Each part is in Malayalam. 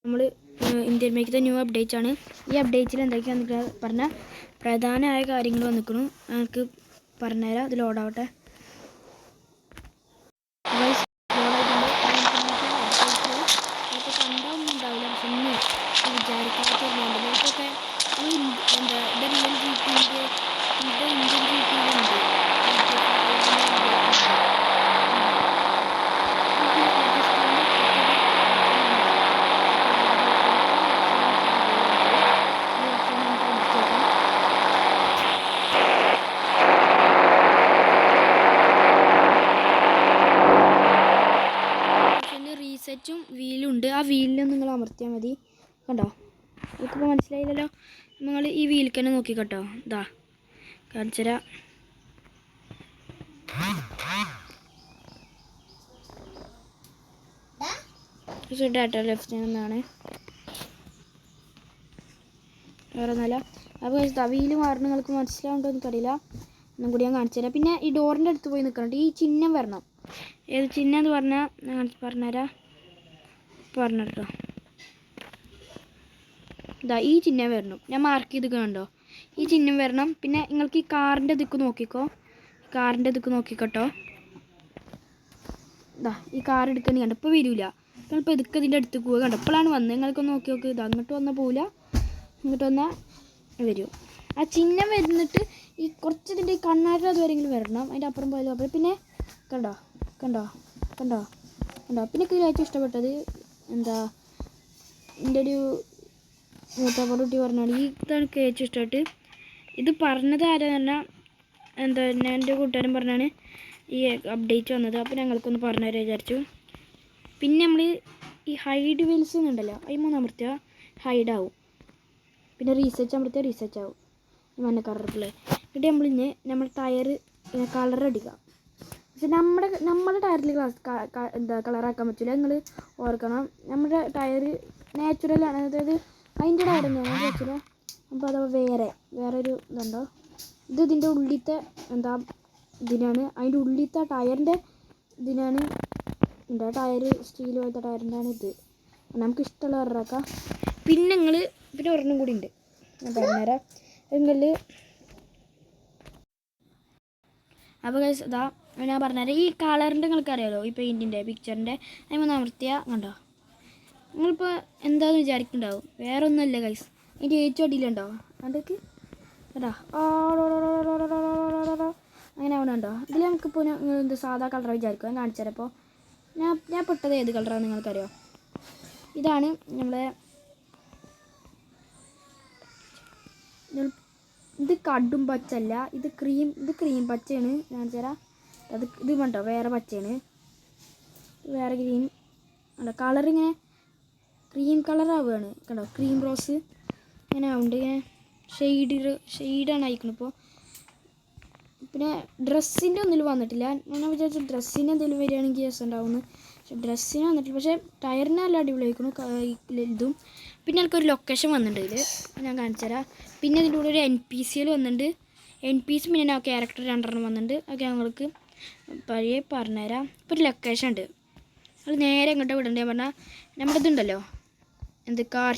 നമ്മൾ ഇന്ത്യൻ മേക്കിൻ്റെ ന്യൂ അപ്ഡേറ്റ് ആണ്. ഈ അപ്ഡേറ്റിൽ എന്തൊക്കെയാണെന്ന് പറഞ്ഞാൽ പ്രധാനമായ കാര്യങ്ങൾ വന്നിരിക്കുന്നു. നമുക്ക് പറഞ്ഞുതരാം. ഇത് ലോഡാവട്ടെ. കണ്ടൊന്നും ഉണ്ടാവില്ല, പക്ഷെ ഇന്ന് വിചാരിക്കാത്ത ലോകത്തൊക്കെ എന്താ ഇത് റിയൽ ജി ടിൻ്റെ ഇത് ഇന്ത്യൻ ജി ടിയിലുണ്ട്. റീസെറ്റും വീലുണ്ട്. ആ വീലിൽ നിങ്ങൾ അമർത്തിയാൽ മതി. കണ്ടോ, നമുക്കിപ്പോൾ മനസ്സിലായില്ലല്ലോ. നിങ്ങൾ ഈ വീലിൽ തന്നെ നോക്കിക്കോട്ടോ. ഇതാ കാണിച്ചരാ. ഡാറ്റ ലെഫ്റ്റ് എന്നാണ് വേറെ ഒന്നുമല്ല. അപ്പോൾ വീല് മാറണം. നിങ്ങൾക്ക് മനസ്സിലാവുണ്ടോ എനിക്കറിയില്ല. ഒന്നും കൂടി ഞാൻ കാണിച്ചു തരാം. പിന്നെ ഈ ഡോറിൻ്റെ അടുത്ത് പോയി നിൽക്കണ്ട. ഈ ചിഹ്നം വരണം. ഏത് ചിഹ്നം എന്ന് പറഞ്ഞാൽ ഞാൻ പറഞ്ഞുതരാം. പറഞ്ഞിട്ടോ, ഇതാ ഈ ചിഹ്നം വരണം. ഞാൻ മാർക്ക് ചെയ്ത് കണ്ടോ, ഈ ചിഹ്നം വരണം. പിന്നെ നിങ്ങൾക്ക് ഈ കാറിൻ്റെ ദിക്ക് നോക്കിക്കോ. കാറിൻ്റെ ദിക്ക് നോക്കിക്കോട്ടോ. ഇതാ ഈ കാർ എടുക്കാൻ കണ്ടോ, ഇപ്പോൾ വരില്ല. നിങ്ങളിപ്പോൾ ഇതൊക്കെ ഇതിൻ്റെ അടുത്ത് പോവുക. കണ്ടോ, ഇപ്പോഴാണ് വന്നത്. നിങ്ങൾക്കൊന്ന് നോക്കി നോക്ക്. ഇത് അങ്ങോട്ട് വന്നാൽ പോവില്ല, ഇങ്ങോട്ട് വന്നാൽ വരും. ആ ചിഹ്നം വരുന്നിട്ട് ഈ കുറച്ച് ഇതിൻ്റെ ഈ കണ്ണാടിൻ്റെ അതുവരെയെങ്കിലും വരണം. അതിൻ്റെ അപ്പുറം പോയാലും അപ്പുറം. പിന്നെ കണ്ടോ കണ്ടോ കണ്ടോ കണ്ടോ. പിന്നെ ഏറ്റവും ഇഷ്ടപ്പെട്ടത് എന്താ, എൻ്റെ ഒരു മൂത്താപ്പുറട്ടി പറഞ്ഞാണ് ഈ ഇതാണ് ഏറ്റവും ഇഷ്ടമായിട്ട്. ഇത് പറഞ്ഞത് ആരാന്ന് പറഞ്ഞാൽ എന്താ, എൻ്റെ കൂട്ടുകാരൻ പറഞ്ഞാണ് ഈ അപ്ഡേറ്റ് വന്നത്. അപ്പോൾ ഞങ്ങൾക്കൊന്ന് പറഞ്ഞു തരാൻ വിചാരിച്ചു. പിന്നെ നമ്മൾ ഈ ഹൈഡ് വീൽസ് എന്നുണ്ടല്ലോ, അതിമൂന്ന് അമർത്തിയാൽ ഹൈഡാവും. പിന്നെ റീസെറ്റ് അമർത്തിയാൽ റീസെറ്റ് ആവും. മഞ്ഞ കളറിൽ എന്നിട്ട് നമ്മളിന്ന് നമ്മുടെ ടയർ കളർ അടിക്കാം. പക്ഷെ നമ്മുടെ ടയറിൽ എന്താ കളറാക്കാൻ പറ്റില്ല. നിങ്ങൾ ഓർക്കണം, നമ്മുടെ ടയർ നാച്ചുറലാണ്. അതായത് അതിൻ്റെ ടയർ തന്നെയാണ് പറ്റില്ല. അപ്പോൾ അത് വേറൊരു ഇതുണ്ടോ, ഇത് ഇതിൻ്റെ ഉള്ളിലത്തെ എന്താ ഇതിനാണ്. അതിൻ്റെ ഉള്ളിലത്തെ ടയറിൻ്റെ ഇതിനാണ്. എന്താ ടയർ സ്റ്റീൽ പോലത്തെ ടയറിൻ്റെ ആണ് ഇത്. നമുക്ക് ഇഷ്ടമുള്ള കളറാക്കാം. പിന്നെ പിന്നെ ഒരെണ്ണം കൂടി ഉണ്ട്, ഞാൻ പറഞ്ഞുതരാം. എങ്കിൽ അപ്പോൾ ഇതാ ഞാൻ പറഞ്ഞുതരാം. ഈ കളറിൻ്റെ നിങ്ങൾക്ക് അറിയാമല്ലോ, ഈ പെയിൻറ്റിൻ്റെ പിക്ചറിൻ്റെ അതിമൊന്ന് അമർത്തിയാൽ കണ്ടോ. നിങ്ങളിപ്പോൾ എന്താണെന്ന് വിചാരിക്കുന്നുണ്ടാവും, വേറെ ഒന്നുമല്ല ഗൈസ്. അതിൻ്റെ ഏറ്റവും അടിയിലുണ്ടോ അതൊക്കെ കേട്ടോ, അങ്ങനെ ആവണുണ്ടോ. ഇതിൽ നമുക്കിപ്പോൾ എന്താ സാധാ കളർ വിചാരിക്കും. ഞാൻ കാണിച്ചു തരാം. അപ്പോൾ ഞാൻ പെട്ടത് ഏത് കളറാണ് നിങ്ങൾക്കറിയോ. ഇതാണ് നമ്മളെ, ഇത് കടും പച്ചല്ല, ഇത് ക്രീം പച്ചയാണ്. ഞാൻ തരാം. ഇത് വേണ്ടോ, വേറെ പച്ചയാണ്, വേറെ ഗ്രീൻ. കണ്ടോ കളറിങ്ങനെ ക്രീം കളറാവുകയാണ്. കണ്ടോ, ക്രീം റോസ് ഇങ്ങനെ ആവുന്നുണ്ട്. ഇങ്ങനെ ഷെയ്ഡാണ് അയക്കുന്നത് ഇപ്പോൾ. പിന്നെ ഡ്രസ്സിൻ്റെ ഒന്നിലും വന്നിട്ടില്ല. ഞാൻ വിചാരിച്ചു ഡ്രസ്സിന് എന്തെങ്കിലും വരികയാണെങ്കിൽ രസം ഉണ്ടാവുമെന്ന്. പക്ഷെ ഡ്രസ്സിന് വന്നിട്ടില്ല. പക്ഷേ ടയറിന് നല്ല അടിപൊളിയായിരിക്കുന്നു ഇതും. പിന്നെ എനിക്കൊരു ലൊക്കേഷൻ വന്നിട്ടുണ്ട് ഇതിൽ, ഞാൻ കാണിച്ചു തരാം. പിന്നെ ഇതിൻ്റെ കൂടെ ഒരു NPCകൾ വന്നിട്ടുണ്ട്. NPC പിന്നെ ഞാൻ ക്യാരക്ടർ 2 വന്നിട്ടുണ്ട്. അതൊക്കെ ഞങ്ങൾക്ക് പഴയ പറഞ്ഞുതരാം. ഇപ്പോൾ ഒരു ലൊക്കേഷൻ ഉണ്ട്, അത് നേരെ എങ്ങോട്ട് വിടണ്ടേ പറഞ്ഞാൽ നമ്മുടെ ഇതുണ്ടല്ലോ, കാർ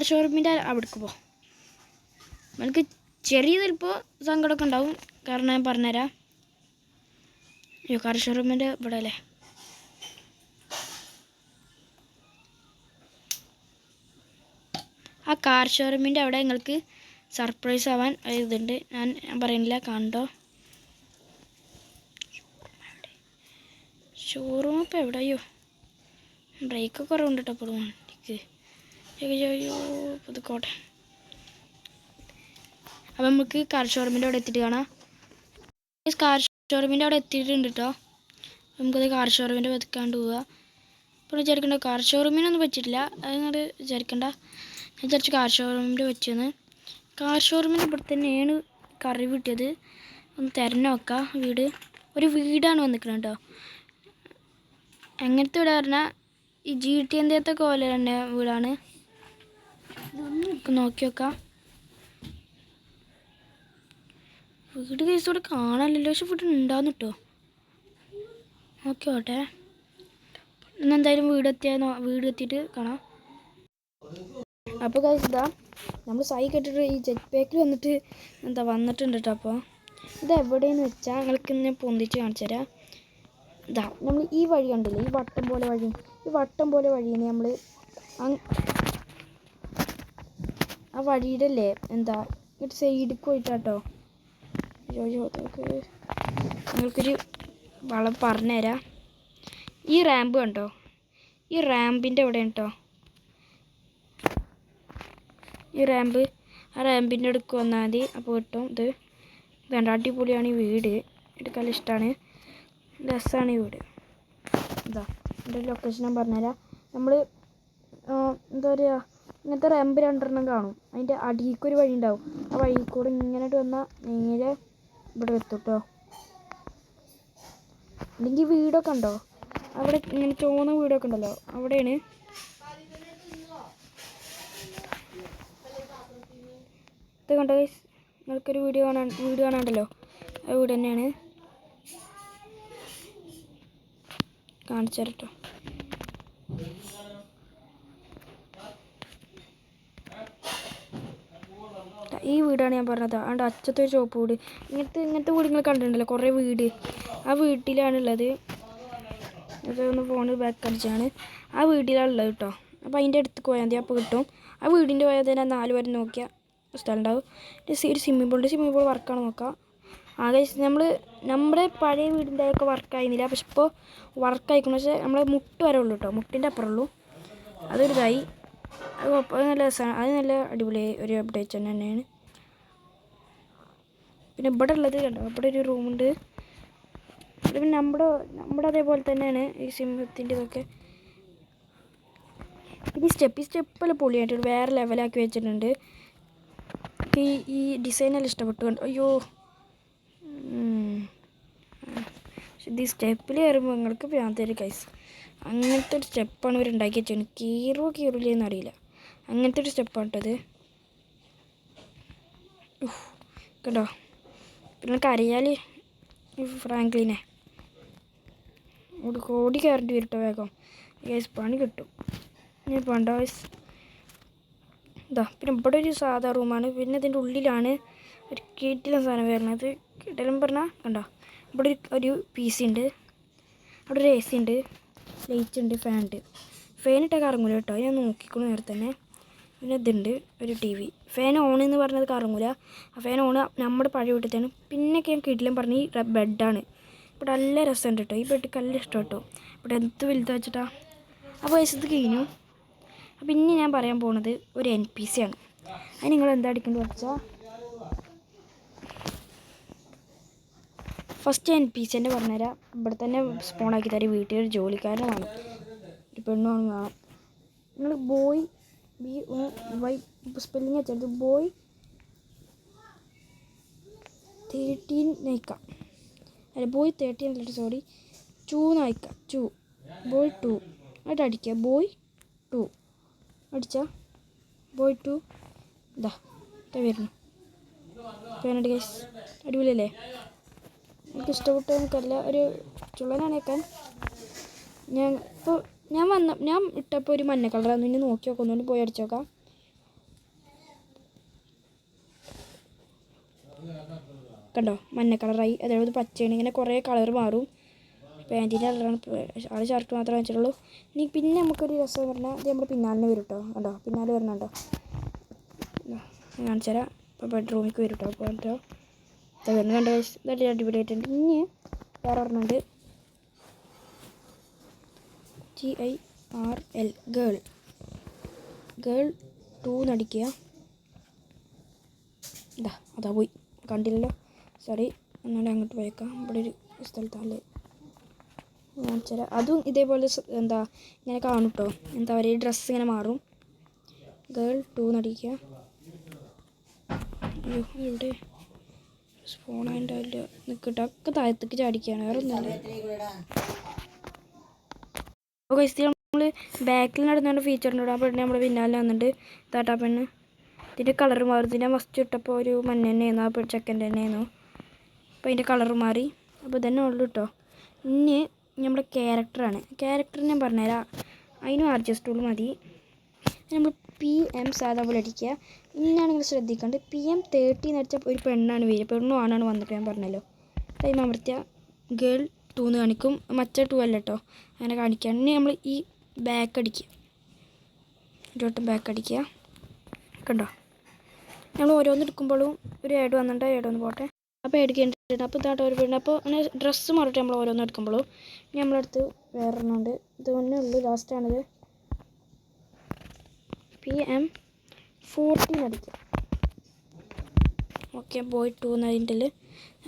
ഷോറൂമിൻ്റെ അവിടേക്ക് പോകും. നമുക്ക് ചെറിയ ചിലപ്പോൾ സങ്കടമൊക്കെ ഉണ്ടാവും. കാരണം ഞാൻ പറഞ്ഞുതരാം. അയ്യോ, കാർ ഷോറൂമിൻ്റെ ഇവിടെ അല്ലേ. ആ കാർ ഷോറൂമിൻ്റെ അവിടെ നിങ്ങൾക്ക് സർപ്രൈസ് ആവാൻ ഇതുണ്ട്. ഞാൻ പറയുന്നില്ല, കണ്ടോ. ഷോറൂം ഇപ്പോൾ എവിടെ? അയ്യോ, ബ്രേക്കൊക്കെ കുറവുണ്ട് കേട്ടോ അപ്പോൾ വണ്ടിക്ക്. അയ്യോ പുതുക്കോട്ടെ. അപ്പം നമുക്ക് കാർ ഷോറൂമിൻ്റെ അവിടെ എത്തിയിട്ട് കാണാം. കാർ ഷോറൂമിൻ്റെ അവിടെ എത്തിയിട്ടുണ്ട് കേട്ടോ. നമുക്കത് കാർ ഷോറൂമിൻ്റെ വെക്കാണ്ട് പോവുക. ഇപ്പോൾ വിചാരിക്കണ്ട കാർ ഷോറൂമിനൊന്നും പറ്റിയിട്ടില്ല, അത് വിചാരിക്കണ്ട. ഞാൻ വിചാരിച്ചു കാർ ഷോറൂമിൻ്റെ വെച്ചെന്ന്. കാർ ഷോറൂമിന് ഇവിടെ തന്നെയാണ് കറി കിട്ടിയത്. ഒന്ന് തിരഞ്ഞു നോക്കാം. ഒരു വീടാണ് വന്നിരിക്കുന്നത് കേട്ടോ. എങ്ങനത്തെ വീട് പറഞ്ഞാൽ ഈ GT പോലെ തന്നെ വീടാണ്. നോക്കി നോക്കാം. വീട് കേസോടെ കാണാനല്ലോ, പക്ഷെ വീട് ഉണ്ടാകുന്നു കേട്ടോ. നോക്കിയോട്ടെ. ഇന്നെന്തായാലും വീട് എത്തിയിട്ട് കാണാം. അപ്പോൾ ഗൈസ് ഇതാ നമ്മൾ സൈ കെട്ടിട്ട് ഈ ജെറ്റ് പാക്കിൽ വന്നിട്ടുണ്ട് കേട്ടോ. അപ്പോൾ ഇത് എവിടെയെന്ന് വെച്ചാൽ നിങ്ങൾക്ക് ഞാൻ പൊന്തിച്ച് കാണിച്ചു തരാം. ഇതാ നമ്മൾ ഈ വഴി കണ്ടില്ലേ, ഈ വട്ടം പോലെ വഴിയാണ് നമ്മൾ ആ വഴിയുടെ അല്ലേ ഇങ്ങോട്ട് സൈഡിൽ പോയിട്ടാട്ടോ. നിങ്ങൾക്കൊരു വളം പറഞ്ഞുതരാം. ഈ റാമ്പ് കണ്ടോ, ഈ റാമ്പിൻ്റെ അവിടെ കേട്ടോ, ഈ ആ റാമ്പിൻ്റെ അടുക്ക് വന്നാൽ മതി. അപ്പോൾ കിട്ടും ഇത്. വേണ്ട, അടിപൊളിയാണ് ഈ വീട്, എടുക്കാൻ ഇഷ്ടമാണ്, രസമാണ് ഈ വീട്. ഇതാ എൻ്റെ ലൊക്കേഷൻ ഞാൻ പറഞ്ഞുതരാം. നമ്മൾ എന്താ പറയുക, ഇങ്ങനത്തെ റാമ്പ് 2 കാണും, അതിൻ്റെ അടിയിലേക്കൊരു വഴി ഉണ്ടാവും. ആ വഴിയിൽ കൂടെ ഇങ്ങോട്ട് വന്നാൽ നേരെ ഇവിടെ എത്തും കേട്ടോ. അല്ലെങ്കിൽ വീടൊക്കെ ഉണ്ടോ അവിടെ, ഇങ്ങനെ ചുവന്ന വീടൊക്കെ ഉണ്ടല്ലോ, അവിടെയാണ്. ഇത് കണ്ടോ ഗൈസ്, നിങ്ങൾക്കൊരു വീഡിയോ കാണാണ്ടല്ലോ, ആ വീട് തന്നെയാണ്. കാണിച്ചു തരട്ടോ. ഈ വീടാണ് ഞാൻ പറഞ്ഞത്. അതുകൊണ്ട് അച്ചത്തൊരു ചുവപ്പ് വീട്, ഇങ്ങനത്തെ വീട് നിങ്ങൾ കണ്ടിട്ടുണ്ടല്ലോ, കുറേ വീട്. ആ വീട്ടിലാണുള്ളത്. ഇതൊന്ന് ഫോണ് ബാക്ക് അടിച്ചാണ്. ആ വീട്ടിലാണുള്ളത് കേട്ടോ. അപ്പോൾ അതിൻ്റെ അടുത്ത് പോയാൽ മതി, അപ്പോൾ കിട്ടും. ആ വീടിൻ്റെ പോയാൽ തന്നെ 4 വരെ നോക്കിയാൽ സ്ഥലം ഉണ്ടാവും. ഒരു സ്വിമ്മിംഗ് പൂൾ വർക്കാണ് നോക്കാം. നമ്മുടെ പഴയ വീടിൻ്റെ ഒക്കെ വർക്കായിരുന്നില്ല, പക്ഷെ ഇപ്പോൾ വർക്കായിക്കണം. പക്ഷേ നമ്മളെ മുട്ട് വരെ ഉള്ളൂ കേട്ടോ, മുട്ടിൻ്റെ അപ്പുറം ഉള്ളൂ. അതൊരു ഇതായി. അത് നല്ല രസമാണ്, അത് നല്ല അടിപൊളി ഒരു അപ്ഡേറ്റ് തന്നെയാണ്. പിന്നെ ഇവിടെ ഉള്ളത് കണ്ടോ, ഇവിടെ ഒരു റൂമുണ്ട്. പിന്നെ നമ്മുടെ അതേപോലെ തന്നെയാണ് ഈ സിംഹത്തിൻ്റെ ഇതൊക്കെ. ഈ സ്റ്റെപ്പെല്ലാം പൊളിയായിട്ട് വേറെ ലെവലാക്കി വെച്ചിട്ടുണ്ട്. ഈ ഡിസൈനെല്ലാം ഇഷ്ടപ്പെട്ടു. അയ്യോ, ഇത് ഈ സ്റ്റെപ്പിൽ കയറുമ്പോൾ നിങ്ങൾക്ക് ഭ്രാന്തരും കൈസ്. അങ്ങനത്തെ ഒരു സ്റ്റെപ്പാണ് ഇവർ ഉണ്ടാക്കി വെച്ചത്. കീറില്ലെന്ന് അറിയില്ല, അങ്ങനത്തെ ഒരു സ്റ്റെപ്പാണ് കേട്ടത്. കേട്ടോ, പിന്നെ കരയാൽ ഫ്രാങ്ക്ലിനെ ഓടി കയറേണ്ടി വരും കേട്ടോ വേഗം. ഗൈസ് പണി കിട്ടും. ഇനി വേണ്ട ഗൈസ്. ഇതാ പിന്നെ ഇവിടെ ഒരു സാധാ റൂമാണ്. പിന്നെ ഇതിൻ്റെ ഉള്ളിലാണ് ഒരു കിടിലൻ സാധനം വരുന്നത്. കിടിലൻ പറഞ്ഞാൽ കണ്ടോ, ഇവിടെ ഒരു PC ഉണ്ട്, അവിടെ ഒരു AC ഉണ്ട്, ലൈറ്റ് ഉണ്ട്, ഫാനിട്ടാൽ കറങ്ങൂല കേട്ടോ, ഞാൻ നോക്കിക്കോളൂ നേരത്തെ തന്നെ. പിന്നെ ഇതുണ്ട് ഒരു TV. ഫാൻ ഓൺ എന്ന് പറഞ്ഞത് കറങ്ങൂല, ആ ഫാൻ ഓൺ നമ്മുടെ പഴയ വീട്ടിൽ. പിന്നെയൊക്കെ ഞാൻ കിടിലൻ പറഞ്ഞ് ഈ ബെഡാണ്. ഇവിടെ നല്ല രസമുണ്ട് കേട്ടോ, ഈ ബെഡ് നല്ല ഇഷ്ടം കേട്ടോ. ഇവിടെ എന്ത് വലുതാ വെച്ചിട്ടാ. അപ്പോൾ ഇത് കഴിഞ്ഞു. അപ്പോൾ ഇനി ഞാൻ പറയാൻ പോകുന്നത് ഒരു NPC ആണ്. അത് നിങ്ങൾ എന്താ അടിക്കേണ്ടത് വെച്ചാൽ, ഫസ്റ്റ് NPC തന്നെ പറഞ്ഞുതരാം. ഇവിടെ തന്നെ സ്പോണാക്കി തരാം. വീട്ടിലൊരു ജോലിക്കാരനെ വേണം, ഒരു പെണ്ണുമാണ് വേണം. നിങ്ങൾ ബോയ് BOY സ്പെല്ലിങ് വെച്ചത് ബോയ് 13 നയിക്കാം, അല്ല ബോയ് 13 അല്ല, സോറി 2 നയിക്കാം. ബോയ് 2 ആയിട്ട് അടിക്കുക. ബോയ് 2 അടിച്ചാൽ ബോയ് 2 ഇതാ വരുന്നു. പേനടി ഗൈസ്, അടിപൊളിയല്ലേ? എനിക്ക് ഇഷ്ടപ്പെട്ട എനിക്കല്ല, ഒരു ചുള്ളനാണ് കേൾക്കാൻ. ഞാൻ ഇട്ടപ്പോൾ ഒരു മഞ്ഞ കളറാണ്. ഇനി നോക്കി നോക്കാം, ഒന്നുകൊണ്ട് പോയി അടിച്ചു നോക്കാം. കണ്ടോ, മഞ്ഞ കളറായി. അതായത് പച്ചയാണ്. ഇങ്ങനെ കുറേ കളർ മാറും. പാൻറ്റിൻ്റെ കളറാണ്, ആൾ ഷർട്ട് മാത്രമേ വെച്ചിട്ടുള്ളൂ. ഇനി പിന്നെ നമുക്കൊരു രസം പറഞ്ഞാൽ ഇത് നമ്മുടെ പിന്നാലെ വരും കേട്ടോ. കണ്ടോ, പിന്നാലെ വരുന്നുണ്ടോ, കാണിച്ചു തരാം. ഇപ്പോൾ ബെഡ്റൂമിലേക്ക് വരും കേട്ടോ. അപ്പോൾ കേട്ടോ വരുന്നത് കണ്ടോ, ഇതല്ലേ അടിപൊളിയായിട്ടുണ്ട്. ഇനി വേറെ പറഞ്ഞുണ്ട് GIRL ഗേൾ 2 നടിക്കുക. അതാ പോയി, കണ്ടില്ലല്ലോ, സോറി. ഒന്നുകൂടെ അങ്ങോട്ട് പോയേക്കാം. ഇവിടെ ഒരു സ്ഥലത്തല്ലേ കാണിച്ചു തരാം. അതും ഇതേപോലെ ഇങ്ങനെ കാണും കേട്ടോ. എന്താ പറയുക, ഡ്രസ്സ് ഇങ്ങനെ മാറും. ഗേൾ 2 നടിക്കുക. അയ്യോ, ഇവിടെ ഫോണായിട്ടില്ല, നിൽക്കട്ടോ, ഒക്കെ താഴത്തേക്ക് ചാടിക്കുകയാണ്, വേറെ ഒന്നുമില്ല. അപ്പോൾ കഴിച്ച് നമ്മൾ ബാക്കിൽ നടന്നുകൊണ്ട് ഫീച്ചറിൻ്റെ ഇടാൻ പെണ്ണ് നമ്മുടെ പിന്നാലെ വന്നിട്ട് താട്ടാ പെണ്ണ്. ഇതിൻ്റെ കളർ മാറും. ഇതിൻ്റെ മസ്റ്റ് ഇട്ടപ്പോൾ ഒരു മഞ്ഞ തന്നെയായിരുന്നു, ആ ചെക്കൻ്റെ തന്നെയായിരുന്നു. അപ്പോൾ അതിൻ്റെ കളർ മാറി. അപ്പോൾ ഇതന്നെ ഉള്ളു കേട്ടോ. ഇനി നമ്മുടെ ക്യാരക്ടറാണ്. ക്യാരക്ടർ ഞാൻ പറഞ്ഞുതരാം. അതിനും ആർജസ് ടൂൾ മതി. നമ്മൾ PM സാധാ പോലെ അടിക്കുക. ഇന്നാണെങ്കിൽ ശ്രദ്ധിക്കേണ്ടത് PM30 എന്ന് അടിച്ചാൽ ഒരു പെണ്ണാണ് വരിക. പെണ്ണും ആണാണ് വന്നിട്ട് ഞാൻ പറഞ്ഞല്ലോ. ടൈം അമർത്തിയ ഗേൾ 2 എന്ന് കാണിക്കും. മറ്റേ 2 അല്ല കേട്ടോ, അങ്ങനെ കാണിക്കുകയാണ്. ഇനി നമ്മൾ ഈ ബാക്ക് അടിക്കുക, ഒരു വട്ടം ബാക്ക് അടിക്കുക. കണ്ടോ, നമ്മൾ ഓരോന്ന് എടുക്കുമ്പോഴും ഒരു ഏഡ് വന്നിട്ട് ഏഡ് ഒന്ന് പോട്ടെ. അപ്പോൾ എടുക്കേണ്ടിട്ടുണ്ട്. അപ്പോൾ ഇതാട്ടോ ഒരു പെണ്ണ്. അപ്പോൾ അങ്ങനെ ഡ്രസ്സ് മാറിയിട്ട് നമ്മൾ ഓരോന്ന് എടുക്കുമ്പോഴും നമ്മളടുത്ത് വേറെ എണ്ണമുണ്ട്. ഇത് തന്നെ ഉള്ളൂ, ലാസ്റ്റാണിത്. PM14 അടിക്കുക. ഓക്കെ, ബോയ് 2 എന്നതിൻ്റെ.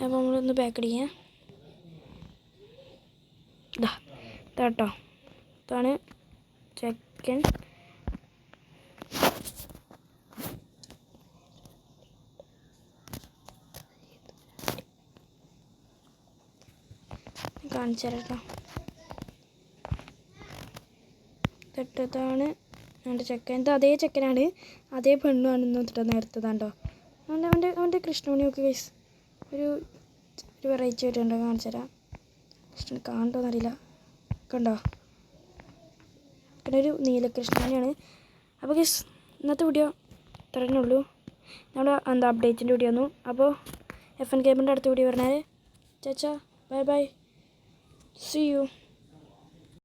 അപ്പോൾ നമ്മളൊന്ന് ബാക്ക് അടിക്കുക. ഇതാട്ടോ, ഇതാണ് ചെക്കൻ. കാണിച്ചു തരാം കേട്ടോ. ഇതാണ് എൻ്റെ ചെക്കൻ. ഇത് അതേ ചെക്കനാണ്, അതേ പെണ്ണുമാണെന്ന് വെച്ചിട്ട് നേരത്തതാണ്ടോ. അവൻ്റെ കൃഷ്ണമണിയൊക്കെ ഗൈസ് ഒരു വെറൈറ്റി ആയിട്ടുണ്ടോ, കാണിച്ചു തരാം. കൃഷ്ണൻ കാണണ്ടോന്നറിയില്ല, കണ്ടോ. പിന്നെ ഒരു നീലകൃഷ്ണനാണ്. അപ്പോൾ ഗൈസ് ഇന്നത്തെ വീഡിയോ ഇത്രയേ ഉള്ളൂ. നമ്മുടെ അപ്ഡേറ്റിൻ്റെ വീഡിയോ ഒന്നും. അപ്പോൾ FN ഗെയിമിൻ്റെ അടുത്ത വീഡിയോ പറഞ്ഞാൽ ചാച്ചാ ബൈ ബൈ, see you.